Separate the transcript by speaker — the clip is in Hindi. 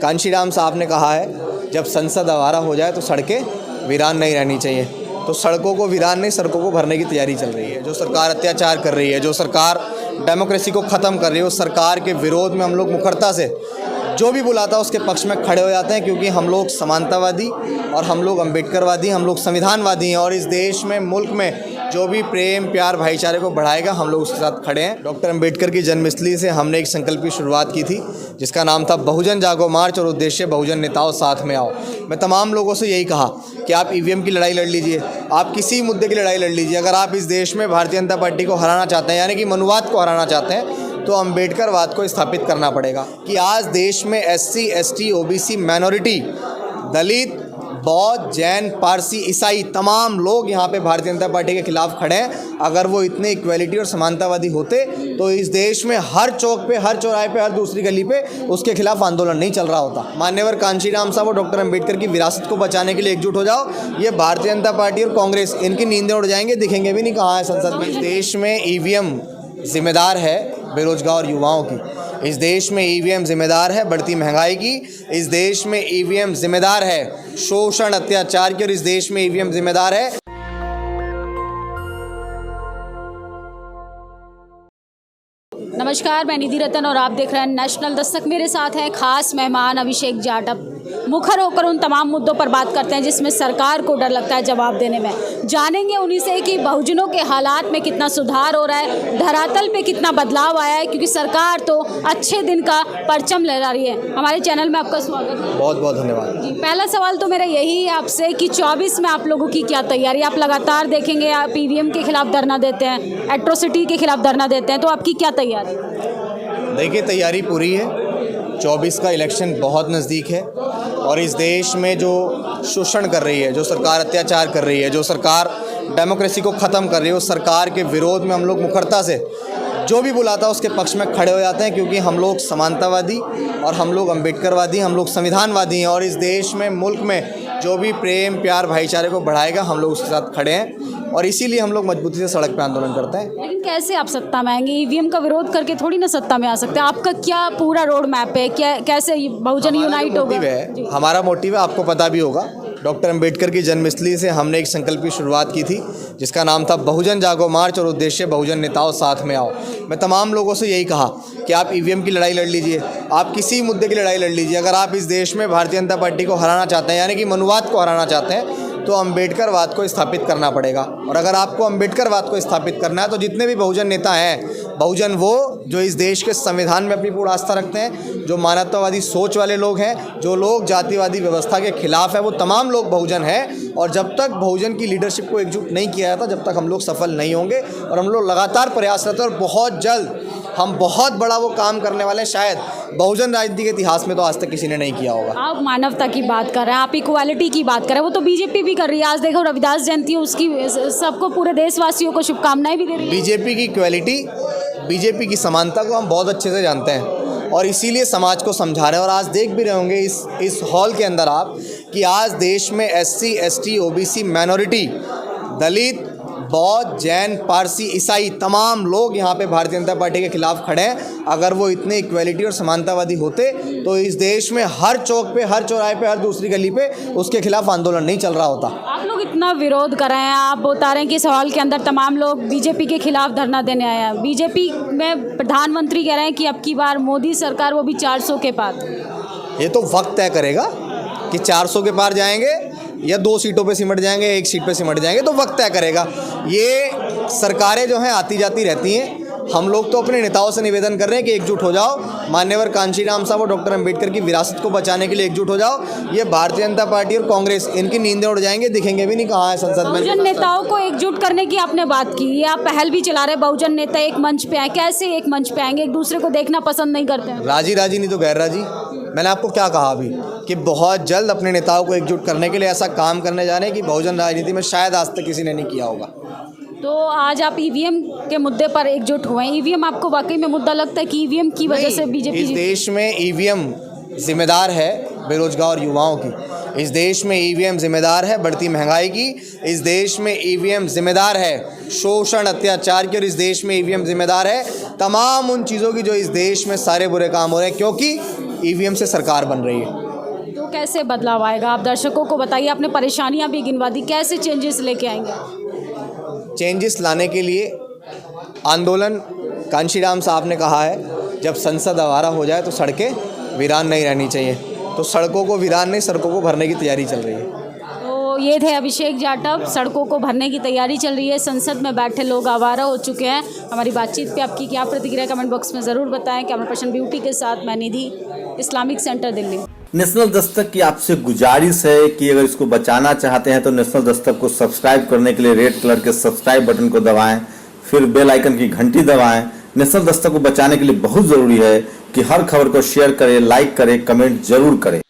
Speaker 1: कांशीराम साहब ने कहा है जब संसद आवारा हो जाए तो सड़कें वीरान नहीं रहनी चाहिए। तो सड़कों को वीरान नहीं, सड़कों को भरने की तैयारी चल रही है। जो सरकार अत्याचार कर रही है, जो सरकार डेमोक्रेसी को ख़त्म कर रही है, उस सरकार के विरोध में हम लोग मुखरता से जो भी बुलाता है उसके पक्ष में खड़े हो जाते हैं, क्योंकि हम लोग समानतावादी और हम लोग अम्बेडकरवादी, हम लोग संविधानवादी हैं। और इस देश में, मुल्क में जो भी प्रेम प्यार भाईचारे को बढ़ाएगा, हम लोग उसके साथ खड़े हैं। डॉक्टर अम्बेडकर की जन्मस्थली से हमने एक संकल्प की शुरुआत की थी जिसका नाम था बहुजन जागो मार्च, और उद्देश्य बहुजन नेताओं साथ में आओ। मैं तमाम लोगों से यही कहा कि आप ईवीएम की लड़ाई लड़ लीजिए, आप किसी मुद्दे की लड़ाई लड़ लीजिए। अगर आप इस देश में भारतीय जनता पार्टी को हराना चाहते हैं, यानी कि मनुवाद को हराना चाहते हैं, तो अम्बेडकरवाद को स्थापित करना पड़ेगा। कि आज देश में SC, ST, OBC माइनॉरिटी, दलित, बौद्ध, जैन, पारसी, ईसाई तमाम लोग यहाँ पे भारतीय जनता पार्टी के खिलाफ खड़े हैं। अगर वो इतने इक्वलिटी और समानतावादी होते तो इस देश में हर चौक पे, हर चौराहे पे, हर दूसरी गली पे उसके खिलाफ आंदोलन नहीं चल रहा होता। मान्यवर कांशीराम साहब और डॉक्टर अम्बेडकर की विरासत को बचाने के लिए एकजुट हो जाओ। ये भारतीय जनता पार्टी और कांग्रेस, इनकी नींदें उड़ जाएंगे, दिखेंगे भी नहीं कहाँ है संसद में। इस देश में EVM जिम्मेदार है बेरोजगार युवाओं की। इस देश में EVM जिम्मेदार है बढ़ती महंगाई की। इस देश में EVM जिम्मेदार है शोषण, अत्याचार की। और इस देश में EVM जिम्मेदार है।
Speaker 2: नमस्कार, मैं निधि रतन और आप देख रहे हैं नेशनल दस्तक। मेरे साथ हैं खास मेहमान अभिषेक जाटव। मुखर होकर उन तमाम मुद्दों पर बात करते हैं जिसमें सरकार को डर लगता है जवाब देने में। जानेंगे उन्हीं से कि बहुजनों के हालात में कितना सुधार हो रहा है, धरातल पे कितना बदलाव आया है, क्योंकि सरकार तो अच्छे दिन का परचम लहरा रही है। हमारे चैनल में आपका स्वागत है।
Speaker 1: बहुत बहुत धन्यवाद
Speaker 2: जी। पहला सवाल तो मेरा यही है आपसे कि 24 में आप लोगों की क्या तैयारी? आप लगातार देखेंगे, आप EVM के खिलाफ धरना देते हैं, एट्रोसिटी के खिलाफ धरना देते हैं, तो आपकी क्या तैयारी?
Speaker 1: देखिए, तैयारी पूरी है। 24 का इलेक्शन बहुत नज़दीक है और इस देश में जो शोषण कर रही है, जो सरकार अत्याचार कर रही है, जो सरकार डेमोक्रेसी को ख़त्म कर रही है, उस सरकार के विरोध में हम लोग मुखरता से जो भी बुलाता है उसके पक्ष में खड़े हो जाते हैं, क्योंकि हम लोग समानतावादी और हम लोग अम्बेडकरवादी, हम लोग संविधानवादी हैं। और इस देश में, मुल्क में जो भी प्रेम प्यार भाईचारे को बढ़ाएगा, हम लोग उसके साथ खड़े हैं। और इसीलिए हम लोग मजबूती से सड़क पे आंदोलन करते हैं।
Speaker 2: लेकिन कैसे आप सत्ता में आएंगे? EVM का विरोध करके थोड़ी ना सत्ता में आ सकते हैं। आपका क्या पूरा रोड मैप है? क्या, कैसे बहुजन यूनाइट होगा?
Speaker 1: हमारा मोटिव है, आपको पता भी होगा। डॉक्टर अम्बेडकर की जन्मस्थली से हमने एक संकल्प की शुरुआत की थी जिसका नाम था बहुजन जागो मार्च, और उद्देश्य बहुजन नेताओं साथ में आओ। मैं तमाम लोगों से यही कहा कि आप EVM की लड़ाई लड़ लीजिए, आप किसी मुद्दे की लड़ाई लड़ लीजिए। अगर आप इस देश में भारतीय जनता पार्टी को हराना चाहते हैं, यानी कि मनुवाद को हराना चाहते हैं, तो अम्बेडकरवाद को स्थापित करना पड़ेगा। और अगर आपको अम्बेडकरवाद को स्थापित करना है तो जितने भी बहुजन नेता हैं, बहुजन वो जो इस देश के संविधान में अपनी पूर्ण आस्था रखते हैं, जो मानवतावादी सोच वाले लोग हैं, जो लोग जातिवादी व्यवस्था के खिलाफ है, वो तमाम लोग बहुजन हैं। और जब तक बहुजन की लीडरशिप को एकजुट नहीं किया जाता, जब तक हम लोग सफल नहीं होंगे। और हम लोग लगातार प्रयासरत हैं और बहुत जल्द हम बहुत बड़ा वो काम करने वाले हैं, शायद बहुजन राजनीति के इतिहास में तो आज तक किसी ने नहीं किया होगा।
Speaker 2: आप मानवता की बात कर रहे हैं, आप इक्वालिटी की बात कर रहे हैं, वो तो BJP भी कर रही है। आज देखो रविदास जयंती, उसकी सबको, पूरे देशवासियों को शुभकामनाएं भी दे रही है।
Speaker 1: BJP की इक्वालिटी, BJP की समानता को हम बहुत अच्छे से जानते हैं और इसीलिए समाज को समझा रहे हैं। और आज देख भी रहे होंगे इस हॉल के अंदर आप कि आज देश में SC, ST, OBC माइनॉरिटी, दलित, बौद्ध, जैन, पारसी, ईसाई तमाम लोग यहाँ पे भारतीय जनता पार्टी के खिलाफ खड़े हैं। अगर वो इतने इक्वलिटी और समानतावादी होते तो इस देश में हर चौक पे, हर चौराहे पे, हर दूसरी गली पे उसके खिलाफ आंदोलन नहीं चल रहा होता।
Speaker 2: आप लोग इतना विरोध कर रहे हैं, आप बता रहे हैं कि इस हॉल के अंदर तमाम लोग BJP के खिलाफ धरना देने आए हैं। BJP में प्रधानमंत्री कह रहे हैं कि अब की बार मोदी सरकार, वो भी 400 के पार।
Speaker 1: ये तो वक्त तय करेगा कि 400 के पार जाएंगे या 2 सीटों पे सिमट जाएंगे, 1 सीट पे सिमट जाएंगे, तो वक्त तय करेगा। ये सरकारें जो हैं आती जाती रहती हैं। हम लोग तो अपने नेताओं से निवेदन कर रहे हैं कि एकजुट हो जाओ। मान्यवर कांशीराम साहब और डॉक्टर अम्बेडकर की विरासत को बचाने के लिए एकजुट हो जाओ। ये भारतीय जनता पार्टी और कांग्रेस, इनकी नींदें उड़ जाएंगे, दिखेंगे भी नहीं कहाँ है संसद में।
Speaker 2: बहुजन नेताओं को एकजुट करने की आपने बात की, ये आप पहल भी चला रहे हैं। बहुजन नेता एक मंच पे आए, कैसे एक मंच पे आएंगे? एक दूसरे को देखना पसंद नहीं करते हैं।
Speaker 1: राजी राजी नहीं तो गैर राजी। मैंने आपको क्या कहा अभी कि बहुत जल्द अपने नेताओं को एकजुट करने के लिए ऐसा काम करने जा रहे हैं कि बहुजन राजनीति में शायद आज तक किसी ने नहीं किया होगा।
Speaker 2: तो आज आप EVM के मुद्दे पर एकजुट हुए हैं। EVM आपको वाकई में मुद्दा लगता है कि EVM की वजह से BJP?
Speaker 1: इस देश में EVM जिम्मेदार है बेरोजगार युवाओं की। इस देश में EVM जिम्मेदार है बढ़ती महंगाई की। इस देश में EVM जिम्मेदार है शोषण, अत्याचार की। और इस देश में EVM जिम्मेदार है तमाम उन चीज़ों की जो इस देश में सारे बुरे काम हो रहे हैं, क्योंकि ईवीएम से सरकार बन रही है।
Speaker 2: तो कैसे बदलाव आएगा, आप दर्शकों को बताइए। आपने परेशानियां भी गिनवा दी, कैसे चेंजेस लेके आएंगे?
Speaker 1: चेंजेस लाने के लिए आंदोलन, कांशीराम साहब ने कहा है जब संसद आवारा हो जाए तो सड़कें वीरान नहीं रहनी चाहिए, तो सड़कों को वीरान नहीं, सड़कों को भरने की तैयारी चल रही है।
Speaker 2: तो ये थे अभिषेक जाटव। सड़कों को भरने की तैयारी चल रही है, संसद में बैठे लोग आवारा हो चुके हैं। हमारी बातचीत पे आपकी क्या प्रतिक्रिया, कमेंट बॉक्स में ज़रूर बताएं। कैमरा पर्सन ब्यूटी के साथ मैं निधि, Islamic centre Delhi.
Speaker 3: National Dastak की आपसे गुजारिश है कि अगर इसको बचाना चाहते हैं तो नेशनल दस्तक को सब्सक्राइब करने के लिए रेड कलर के सब्सक्राइब बटन को दबाएं, फिर बेल आइकन की घंटी दबाएं। नेशनल दस्तक को बचाने के लिए बहुत जरूरी है कि हर खबर को शेयर करें, लाइक करें, कमेंट जरूर करें।